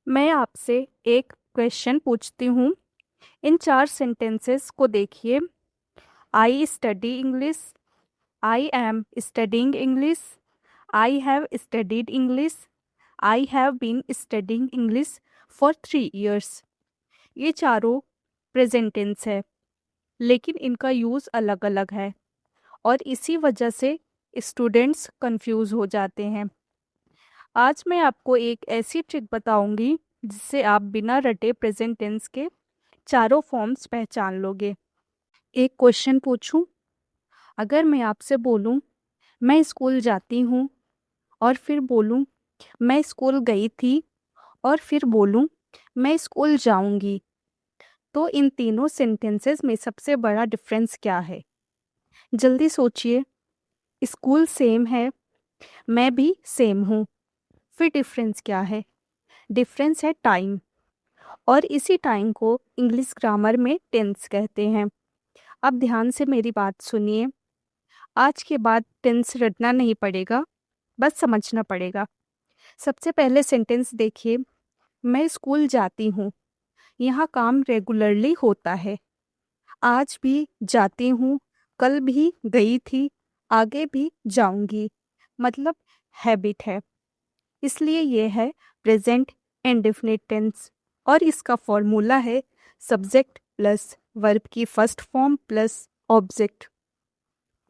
मैं आपसे एक क्वेश्चन पूछती हूँ। इन 4 सेंटेंसेस को देखिए। I study English, I am studying English, I have studied English, I have been studying English for 3 years। ये चारों प्रेजेंट टेंस है, लेकिन इनका यूज़ अलग अलग है और इसी वजह से स्टूडेंट्स कंफ्यूज हो जाते हैं। आज मैं आपको एक ऐसी ट्रिक बताऊंगी जिससे आप बिना रटे प्रेजेंट टेंस के चारों फॉर्म्स पहचान लोगे। एक क्वेश्चन पूछूं। अगर मैं आपसे बोलूं मैं स्कूल जाती हूं और फिर बोलूं मैं स्कूल गई थी और फिर बोलूं मैं स्कूल जाऊंगी, तो इन तीनों सेंटेंसेस में सबसे बड़ा डिफरेंस क्या है? जल्दी सोचिए। स्कूल सेम है, मैं भी सेम हूँ, फिर डिफरेंस क्या है? डिफरेंस है टाइम, और इसी टाइम को इंग्लिश ग्रामर में टेंस कहते हैं। अब ध्यान से मेरी बात सुनिए। आज के बाद टेंस रटना नहीं पड़ेगा, बस समझना पड़ेगा। सबसे पहले सेंटेंस देखिए। मैं स्कूल जाती हूँ, यहाँ काम रेगुलरली होता है। आज भी जाती हूँ, कल भी गई थी, आगे भी जाऊंगी, मतलब हैबिट है। इसलिए ये है प्रेजेंट इंडेफिनिट टेंस, और इसका फॉर्मूला है सब्जेक्ट प्लस वर्ब की first form plus object.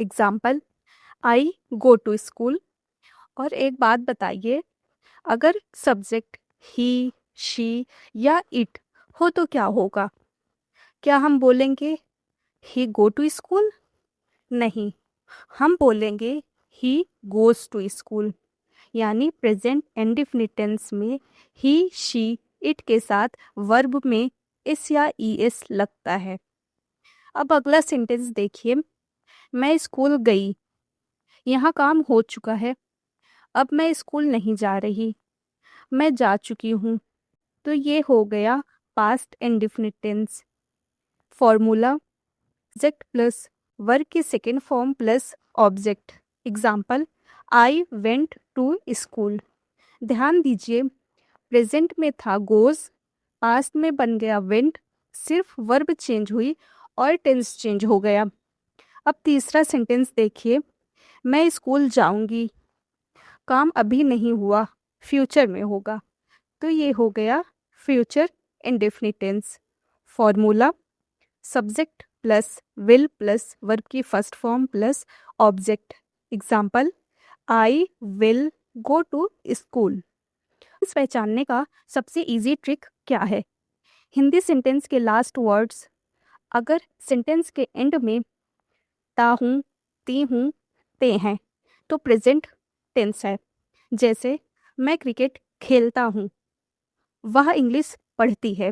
Example, I go to school. और एक बात बताइए, अगर सब्जेक्ट ही, शी या इट हो तो क्या होगा? क्या हम बोलेंगे ही गो टू स्कूल? नहीं, हम बोलेंगे ही गोज टू स्कूल। यानी प्रेजेंट इंडेफिनिट टेंस में ही, शी, इट के साथ वर्ब में एस या ई एस लगता है। अब अगला सेंटेंस देखिए। मैं स्कूल गई, यहाँ काम हो चुका है, अब मैं स्कूल नहीं जा रही, मैं जा चुकी हूँ। तो ये हो गया past indefinite tense. Formula subject plus verb की second form plus object. Example, I went to school. ध्यान दीजिए, प्रेजेंट में था गोज, पास्ट में बन गया वेंट, सिर्फ वर्ब चेंज हुई और टेंस चेंज हो गया। अब तीसरा सेंटेंस देखिए। मैं स्कूल जाऊंगी, काम अभी नहीं हुआ, फ्यूचर में होगा, तो ये हो गया future indefinite tense. Formula subject plus will plus verb की first form plus object. Example, I will go to school. इस पहचानने का सबसे इजी ट्रिक क्या है? हिंदी सेंटेंस के लास्ट वर्ड्स अगर सेंटेंस के एंड में ता हूँ, ती हूँ, ते हैं, तो प्रेजेंट टेंस है। जैसे, मैं क्रिकेट खेलता हूँ, वह इंग्लिश पढ़ती है।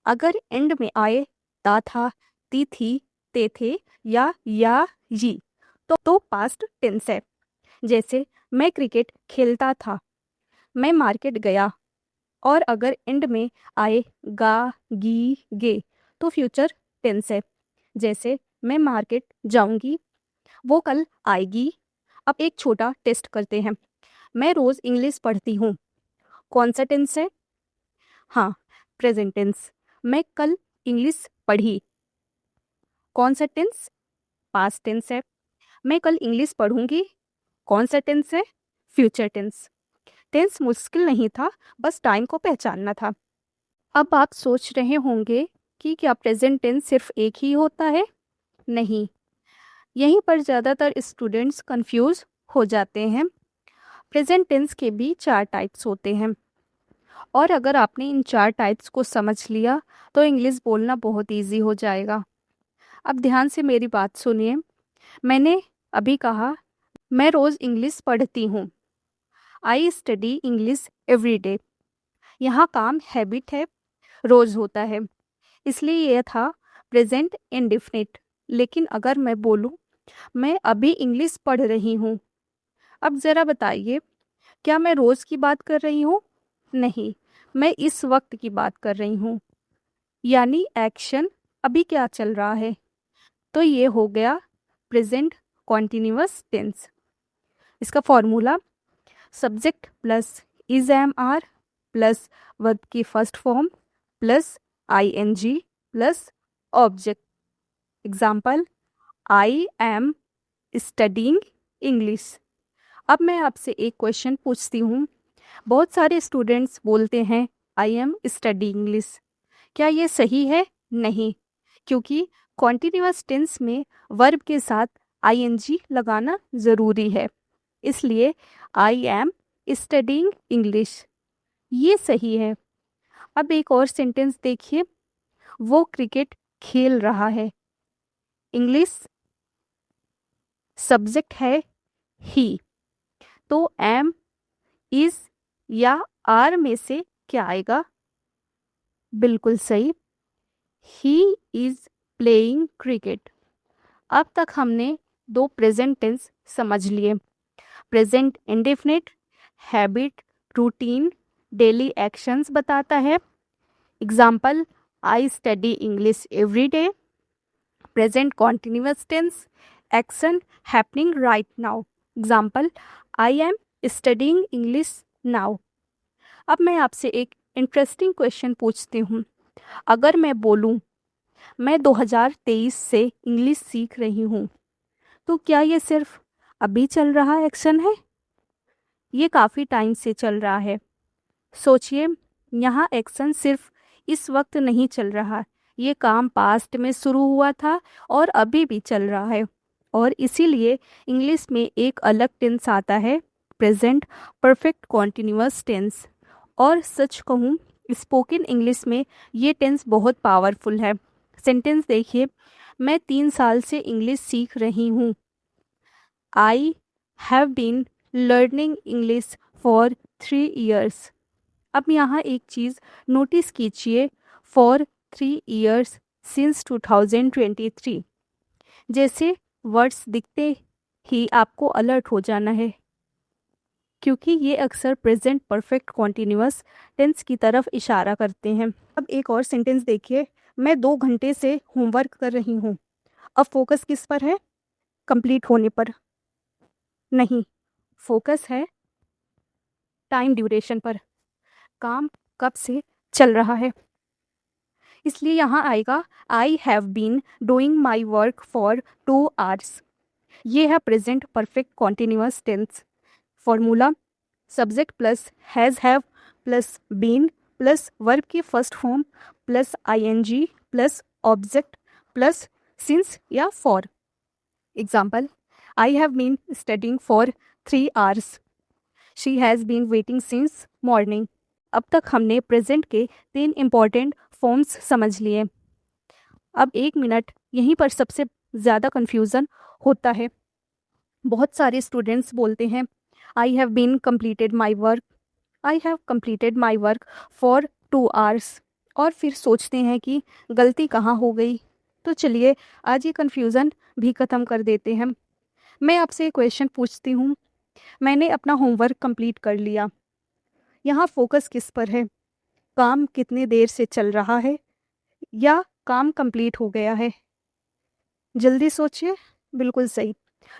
अगर एंड में आए ता था, ती थी, ते थे या यी, तो पास्ट टेंस है। जैसे, मैं क्रिकेट खेलता था, मैं मार्केट गया। और अगर एंड में आए गा, गी, गे, तो फ्यूचर टेंस है। जैसे, मैं मार्केट जाऊंगी, वो कल आएगी। अब एक छोटा टेस्ट करते हैं। मैं रोज इंग्लिश पढ़ती हूँ, कौन सा टेंस है? हाँ, प्रेजेंट टेंस। मैं कल इंग्लिश पढ़ी, कौन सा टेंस? पास्ट टेंस है। मैं कल इंग्लिश पढ़ूंगी, कौन सा टेंस है? Future tense. टेंस मुश्किल नहीं था, बस टाइम को पहचानना था। अब आप सोच रहे होंगे कि क्या प्रेजेंट टेंस सिर्फ एक ही होता है? नहीं, यहीं पर ज़्यादातर स्टूडेंट्स कंफ्यूज हो जाते हैं। प्रेजेंट टेंस के भी 4 टाइप्स होते हैं, और अगर आपने इन 4 टाइप्स को समझ लिया तो इंग्लिश बोलना बहुत इजी हो जाएगा। अब ध्यान से मेरी बात सुनिए। मैंने अभी कहा मैं रोज़ इंग्लिश पढ़ती हूँ, आई स्टडी इंग्लिश एवरी डे। यहाँ काम हैबिट है, रोज़ होता है, इसलिए यह था प्रेजेंट इंडेफिनिट। लेकिन अगर मैं बोलूँ मैं अभी इंग्लिश पढ़ रही हूँ, अब ज़रा बताइए, क्या मैं रोज़ की बात कर रही हूँ? नहीं, मैं इस वक्त की बात कर रही हूँ। यानी एक्शन अभी क्या चल रहा है, तो ये हो गया प्रेजेंट कॉन्टिन्यूअस टेंस। इसका formula subject plus is am are plus verb की first form plus ing plus object. Example, I am studying English. अब मैं आपसे एक क्वेश्चन पूछती हूँ। बहुत सारे स्टूडेंट्स बोलते हैं आई एम स्टडीइंग इंग्लिश। क्या ये सही है? नहीं, क्योंकि कॉन्टिन्यूअस टेंस में वर्ब के साथ ing लगाना ज़रूरी है। इसलिए आई एम स्टडीइंग इंग्लिश ये सही है। अब एक और सेंटेंस देखिए, वो क्रिकेट खेल रहा है। इंग्लिश सब्जेक्ट है ही, तो एम, इज या आर में से क्या आएगा? बिल्कुल सही, ही इज प्लेइंग क्रिकेट। अब तक हमने दो प्रेजेंट टेंस समझ लिए। Present indefinite habit, routine, daily actions बताता है। Example, I study English every day. Present continuous tense action happening right now. Example, I am studying English now. अब मैं आपसे एक इंटरेस्टिंग क्वेश्चन पूछती हूँ। अगर मैं बोलूँ मैं 2023 से इंग्लिश सीख रही हूँ, तो क्या ये सिर्फ अभी चल रहा एक्शन है? ये काफ़ी टाइम से चल रहा है। सोचिए, यहाँ एक्शन सिर्फ इस वक्त नहीं चल रहा, ये काम पास्ट में शुरू हुआ था और अभी भी चल रहा है। और इसीलिए इंग्लिश में एक अलग टेंस आता है, प्रेजेंट परफेक्ट कॉन्टिन्यूअस टेंस। और सच कहूँ, स्पोकन इंग्लिश में ये टेंस बहुत पावरफुल है। सेंटेंस देखिए, मैं 3 साल से इंग्लिश सीख रही हूँ। I have been learning English for 3 years। अब यहाँ एक चीज़ नोटिस कीजिए, फॉर 3 years सिंस 2023। जैसे वर्ड्स दिखते ही आपको अलर्ट हो जाना है, क्योंकि ये अक्सर प्रेजेंट परफेक्ट कॉन्टिन्यूअस टेंस की तरफ इशारा करते हैं। अब एक और सेंटेंस देखिए, मैं 2 घंटे से होमवर्क कर रही हूँ। अब फोकस किस पर है? कंप्लीट होने पर नहीं, फोकस है टाइम ड्यूरेशन पर। काम कब से चल रहा है, इसलिए यहाँ आएगा I have been doing my work for 2 hours। ये है present perfect continuous tense. Formula, subject plus has have plus been plus verb की first form plus ing plus object plus since या for. Example, I have been studying for 3 hours। She has been waiting since morning. अब तक हमने present के 3 important forms समझ लिए। अब 1 minute, यहीं पर सबसे ज़्यादा कन्फ्यूज़न होता है। बहुत सारे स्टूडेंट्स बोलते हैं I have been completed my work, I have completed my work for 2 hours, और फिर सोचते हैं कि गलती कहाँ हो गई। तो चलिए आज ये कन्फ्यूज़न भी ख़त्म कर देते हैं। मैं आपसे एक क्वेश्चन पूछती हूँ, मैंने अपना होमवर्क कंप्लीट कर लिया। यहाँ फोकस किस पर है? काम कितने देर से चल रहा है या काम कंप्लीट हो गया है? जल्दी सोचिए। बिल्कुल सही,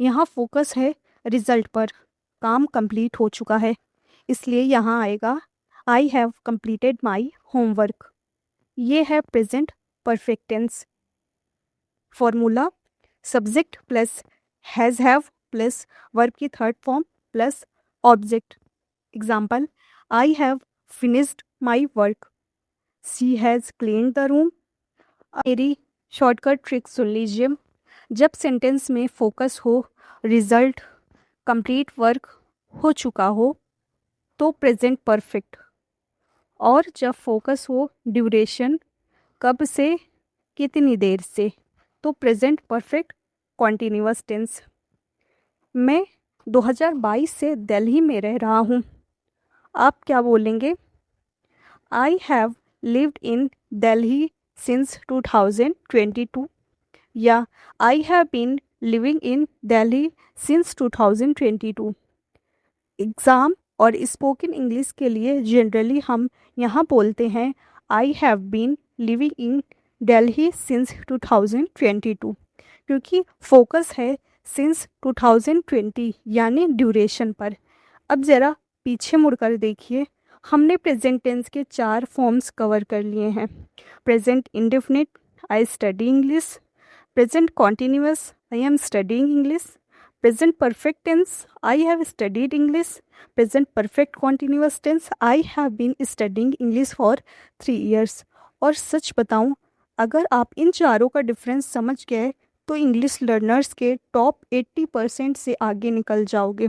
यहाँ फोकस है रिजल्ट पर, काम कंप्लीट हो चुका है। इसलिए यहाँ आएगा I have completed my homework. ये है present perfect tense. Formula, subject plus has have plus verb की third form plus object. Example, I have finished my work. She has cleaned the room. मेरी शॉर्टकट ट्रिक सुन लीजिए। जब sentence में focus हो result, complete work हो चुका हो, तो प्रेजेंट परफेक्ट। और जब फोकस हो ड्यूरेशन, कब से कितनी देर से, तो प्रेजेंट परफेक्ट कॉन्टिन्यूअस टेंस। मैं 2022 से दिल्ली में रह रहा हूँ। आप क्या बोलेंगे? I have lived in Delhi since 2022 या I have been living in Delhi since 2022। Exam और स्पोकन इंग्लिश के लिए जनरली हम यहाँ बोलते हैं I have been living in Delhi since 2022, क्योंकि फोकस है सिंस 2020 यानी ड्यूरेशन पर। अब ज़रा पीछे मुड़कर देखिए, हमने प्रेजेंट टेंस के 4 फॉर्म्स कवर कर लिए हैं। Present indefinite, I study English. Present continuous, I am studying English. Present perfect tense, I have studied English. Present perfect continuous tense, I have been studying English for 3 years। और सच बताऊं, अगर आप इन चारों का difference समझ गए तो इंग्लिश लर्नर्स के टॉप 80% से आगे निकल जाओगे।